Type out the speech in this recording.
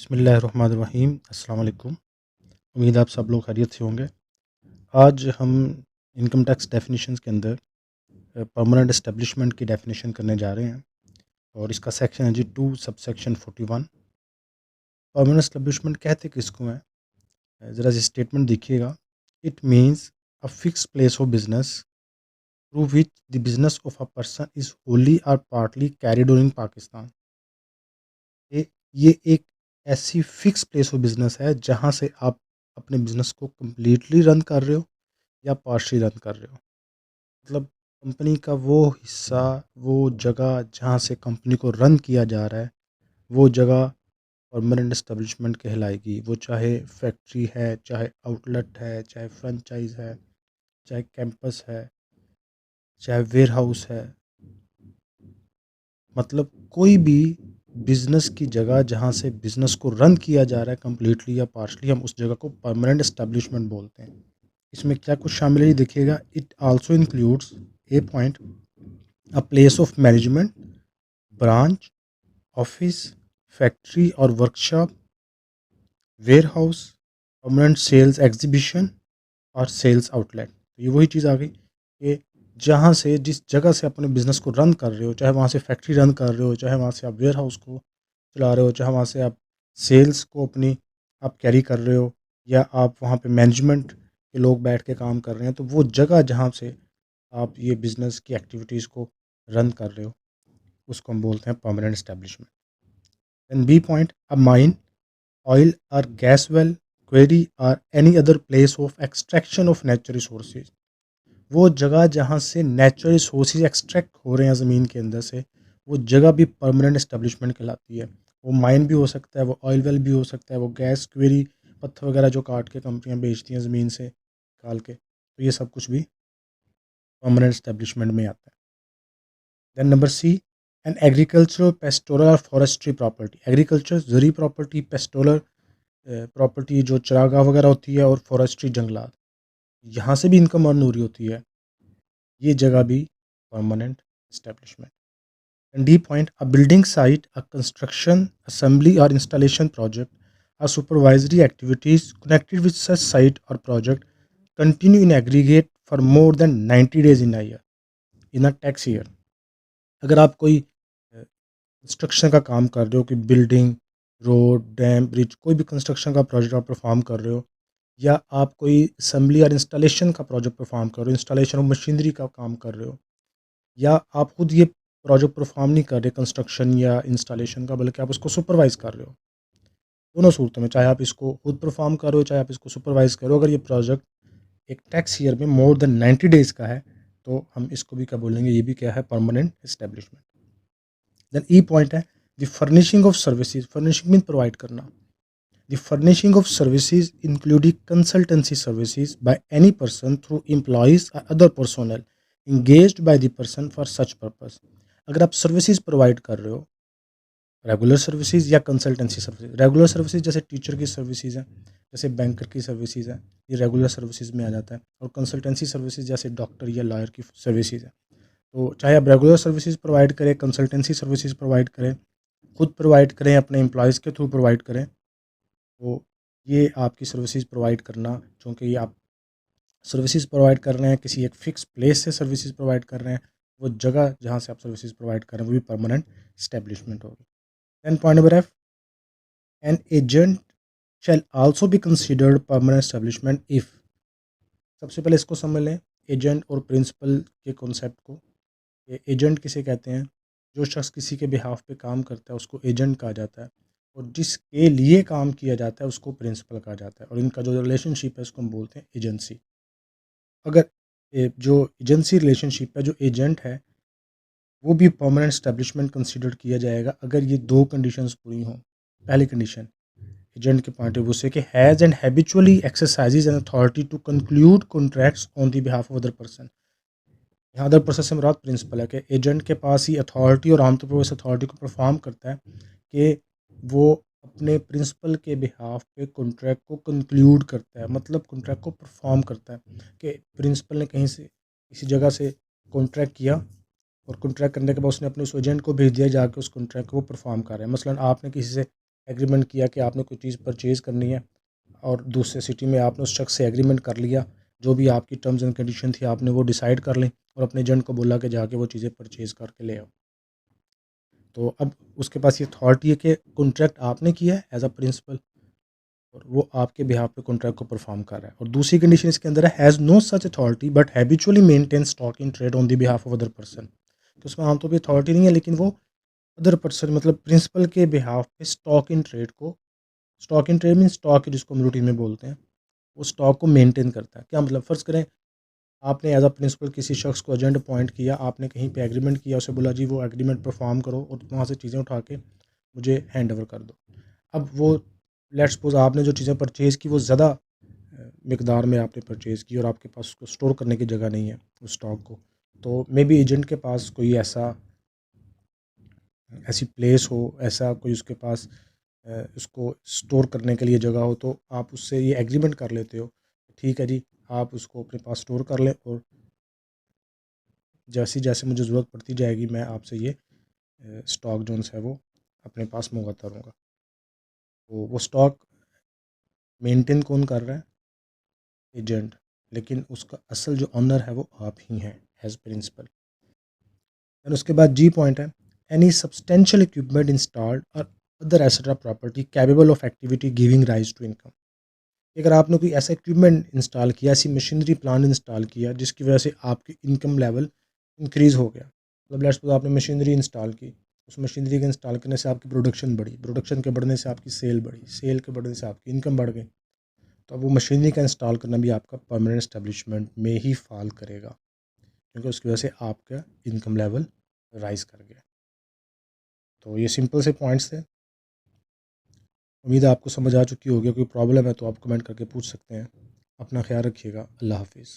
बिस्मिल्लाहिर्रहमानिर्रहीम। अस्सलाम वालेकुम। उम्मीद है आप सब लोग खैरियत से होंगे। आज हम इनकम टैक्स डेफिनेशंस के अंदर परमानेंट एस्टेब्लिशमेंट की डेफिनेशन करने जा रहे हैं और इसका सेक्शन है जी 2 सबसेक्शन 41। परमानेंट एस्टेब्लिशमेंट कहते किसको हैं? ज़रा सी स्टेटमेंट देखिएगा। It means a fixed place of business through which the business of a person is wholly और partly carried on in Pakistan. ये ये एक ऐसी फिक्स प्लेस ऑफ बिजनेस है जहाँ से आप अपने बिजनेस को कम्प्लीटली रन कर रहे हो या पार्शियली रन कर रहे हो। मतलब कंपनी का वो हिस्सा, वो जगह जहाँ से कंपनी को रन किया जा रहा है, वो जगह परमानेंट एस्टेब्लिशमेंट कहलाएगी। वो चाहे फैक्ट्री है, चाहे आउटलेट है, चाहे फ्रेंचाइज है, चाहे कैंपस है, चाहे वेयर हाउस है, मतलब कोई भी बिजनेस की जगह जहाँ से बिजनेस को रन किया जा रहा है कंप्लीटली या पार्शली, हम उस जगह को परमानेंट एस्टेब्लिशमेंट बोलते हैं। इसमें क्या कुछ शामिल है ये देखिएगा। It also includes a point a place of management, branch, office, factory और workshop, warehouse, permanent sales exhibition और सेल्स आउटलेट। तो ये वही चीज़ आ गई कि जहाँ से, जिस जगह से अपने बिजनेस को रन कर रहे हो, चाहे वहाँ से फैक्ट्री रन कर रहे हो, चाहे वहाँ से आप वेयर हाउस को चला रहे हो, चाहे वहाँ से आप सेल्स को अपनी आप कैरी कर रहे हो, या आप वहाँ पे मैनेजमेंट के लोग बैठ के काम कर रहे हैं, तो वो जगह जहाँ से आप ये बिज़नेस की एक्टिविटीज़ को रन कर रहे हो उसको हम बोलते हैं permanent establishment. Then B point, a mine, oil और गैस वेल, क्वेरी और any other place of extraction of natural resources. वो जगह जहाँ से नेचुरल रिसोर्सेज एक्सट्रैक्ट हो रहे हैं ज़मीन के अंदर से, वो जगह भी परमानेंट एस्टेब्लिशमेंट कहलाती है। वो माइन भी हो सकता है, वो ऑयल वेल भी हो सकता है, वो गैस क्वेरी, पत्थर वगैरह जो काट के कंपनियां बेचती हैं ज़मीन से निकाल के, तो ये सब कुछ भी परमानेंट एस्टेब्लिशमेंट में आता है। Then number C, an agricultural, pastoral और फॉरेस्ट्री प्रॉपर्टी। एग्रीकल्चर ज़री प्रॉपर्टी, पेस्टोरल प्रॉपर्टी जो चरागाह वगैरह होती है, और फॉरेस्ट्री जंगलात, यहाँ से भी इनकम अर्न हो रही होती है, ये जगह भी permanent establishment. And D point, a building site, a construction, assembly और installation project, a supervisory activities connected with such site और project continue in aggregate for more than 90 days in a year, in a tax year. अगर आप कोई construction का काम कर रहे हो, कि बिल्डिंग, रोड, डैम, ब्रिज, कोई भी कंस्ट्रक्शन का प्रोजेक्ट आप परफॉर्म कर रहे हो, या आप कोई असम्बली और इंस्टॉलेशन का प्रोजेक्ट परफॉर्म कर रहे हो, इंस्टॉलेशन ऑफ मशीनरी का काम कर रहे हो, या आप खुद ये प्रोजेक्ट परफॉर्म नहीं कर रहे कंस्ट्रक्शन या इंस्टॉलेशन का, बल्कि आप उसको सुपरवाइज कर रहे हो, दोनों सूरतों में, चाहे आप इसको खुद परफॉर्म कर रहे हो, चाहे आप इसको सुपरवाइज करो, अगर ये प्रोजेक्ट एक टैक्स ईयर में मोर देन 90 डेज़ का है, तो हम इसको भी क्या बोलेंगे, ये भी क्या है, permanent establishment. Then E point है the furnishing of services. Furnishing mean provide करना। The furnishing of services including consultancy services by any person through employees और other personnel engaged by the person for such purpose. अगर आप services provide कर रहे हो, regular services या consultancy services. Regular services जैसे teacher की सर्विसेज हैं, जैसे बैंकर की सर्विसेज हैं, ये रेगुलर सर्विसेज में आ जाता है। और कंसल्टेंसी सर्विसेज जैसे डॉक्टर या लॉयर की सर्विसेज है। तो चाहे आप रेगुलर सर्विसेज प्रोवाइड करें, कंसल्टेंसी सर्विसेज प्रोवाइड करें, खुद प्रोवाइड करें, अपने एम्प्लॉयज़ के थ्रू प्रोवाइड करें, तो ये आपकी सर्विसेज प्रोवाइड करना, चूँकि ये आप सर्विसेज प्रोवाइड कर रहे हैं, किसी एक फ़िक्स प्लेस से सर्विसेज प्रोवाइड कर रहे हैं, वो जगह जहाँ से आप सर्विसेज प्रोवाइड कर रहे हैं वो भी परमानेंट इस्टेब्लिशमेंट होगी। Then point number F, an agent shall also be considered permanent establishment if. सबसे पहले इसको समझ लें, एजेंट और प्रिंसिपल के कॉन्सेप्ट को। एजेंट किसे कहते हैं? जो शख्स किसी के बिहाफ पे काम करता है उसको एजेंट कहा जाता है, और जिसके लिए काम किया जाता है उसको प्रिंसिपल कहा जाता है, और इनका जो रिलेशनशिप है उसको हम बोलते हैं एजेंसी। अगर जो एजेंसी रिलेशनशिप है, जो एजेंट है, वो भी परमानेंट एस्टेब्लिशमेंट कंसिडर किया जाएगा अगर ये दो कंडीशंस पूरी हों। पहली कंडीशन एजेंट के पॉइंट ऑफ व्यू से, कि has and habitually exercises an authority to conclude contracts on the behalf of other person. यहाँ अदर पर्सन से मुराद प्रिंसिपल है, कि एजेंट के पास ही अथॉरिटी, और आमतौर पर इस अथॉरिटी को परफॉर्म करता है कि वो अपने प्रिंसिपल के बिहाफ पे कॉन्ट्रैक्ट को कंक्लूड करता है, मतलब कॉन्ट्रैक्ट को परफॉर्म करता है। कि प्रिंसिपल ने कहीं से, किसी जगह से कॉन्ट्रैक्ट किया, और कॉन्ट्रैक्ट करने के बाद उसने अपने उस एजेंट को भेज दिया, जाके उस कॉन्ट्रैक्ट को वो परफॉर्म कर रहे हैं। मसलन आपने किसी से एग्रीमेंट किया कि आपने कोई चीज़ परचेज़ करनी है और दूसरे सिटी में आपने उस शख्स से एग्रीमेंट कर लिया, जो भी आपकी टर्म्स एंड कंडीशन थी आपने वो डिसाइड कर लें और अपने एजेंट को बोला कि जाके वो चीज़ें परचेज़ करके ले आओ। तो अब उसके पास ये अथॉरिटी है कि कॉन्ट्रैक्ट आपने किया है एज अ प्रिंसिपल और वो आपके बिहाफ पे कॉन्ट्रैक्ट को परफॉर्म कर रहा है। और दूसरी कंडीशन इसके अंदर है has no such authority but habitually maintain stock in trade on the behalf of other person. तो उसमें आमतौर पर अथॉरिटी नहीं है, लेकिन वो अदर पर्सन मतलब प्रिंसिपल के बिहाफ पे स्टॉक इन ट्रेड को, stock in trade mean stock जिसको हम रूटीन में बोलते हैं, वो स्टॉक को मेंटेन करता है। क्या मतलब, फ़र्ज़ करें आपने एज अ प्रिंसिपल किसी शख्स को एजेंट अपॉइंट किया, आपने कहीं पे एग्रीमेंट किया, उसे बोला जी वो एग्रीमेंट परफॉर्म करो और वहाँ से चीज़ें उठा के मुझे हैंड ओवर कर दो। अब वो लेट्स सपोज आपने जो चीज़ें परचेज़ की वो ज़्यादा मिकदार में आपने परचेज़ की और आपके पास उसको स्टोर करने की जगह नहीं है उस स्टॉक को, तो मे बी एजेंट के पास कोई ऐसी प्लेस हो, ऐसा कोई उसके पास उसको स्टोर करने के लिए जगह हो, तो आप उससे ये एग्रीमेंट कर लेते हो, ठीक है जी आप उसको अपने पास स्टोर कर लें और जैसे जैसे मुझे ज़रूरत पड़ती जाएगी मैं आपसे ये स्टॉक जोन्स है वो अपने पास मंगवाता रहूँगा। तो वो स्टॉक मेंटेन कौन कर रहा है? एजेंट। लेकिन उसका असल जो ऑनर है वो आप ही हैं एज प्रिंसिपल। एंड उसके बाद जी पॉइंट है, एनी सब्सटेंशियल इक्विपमेंट इंस्टॉल्ड और अदर एसेट और property capable of activity giving rise to income. अगर आपने कोई ऐसा इक्विपमेंट इंस्टॉल किया, ऐसी मशीनरी प्लान इंस्टॉल किया जिसकी वजह से आपकी इनकम लेवल इंक्रीज़ हो गया, मतलब लेट्स सपोज आपने मशीनरी इंस्टॉल की, उस मशीनरी के इंस्टॉल करने से आपकी प्रोडक्शन बढ़ी, प्रोडक्शन के बढ़ने से आपकी सेल बढ़ी, सेल के बढ़ने से आपकी इनकम बढ़ गई, तो अब वो मशीनरी का इंस्टॉल करना भी आपका परमानेंट एस्टेब्लिशमेंट में ही फॉल करेगा, क्योंकि उसकी वजह से आपका इनकम लेवल राइज़ कर गया। तो ये सिंपल से पॉइंट्स थे, उम्मीद है आपको समझ आ चुकी होगी। कोई प्रॉब्लम है तो आप कमेंट करके पूछ सकते हैं। अपना ख्याल रखिएगा। अल्लाह हाफिज़।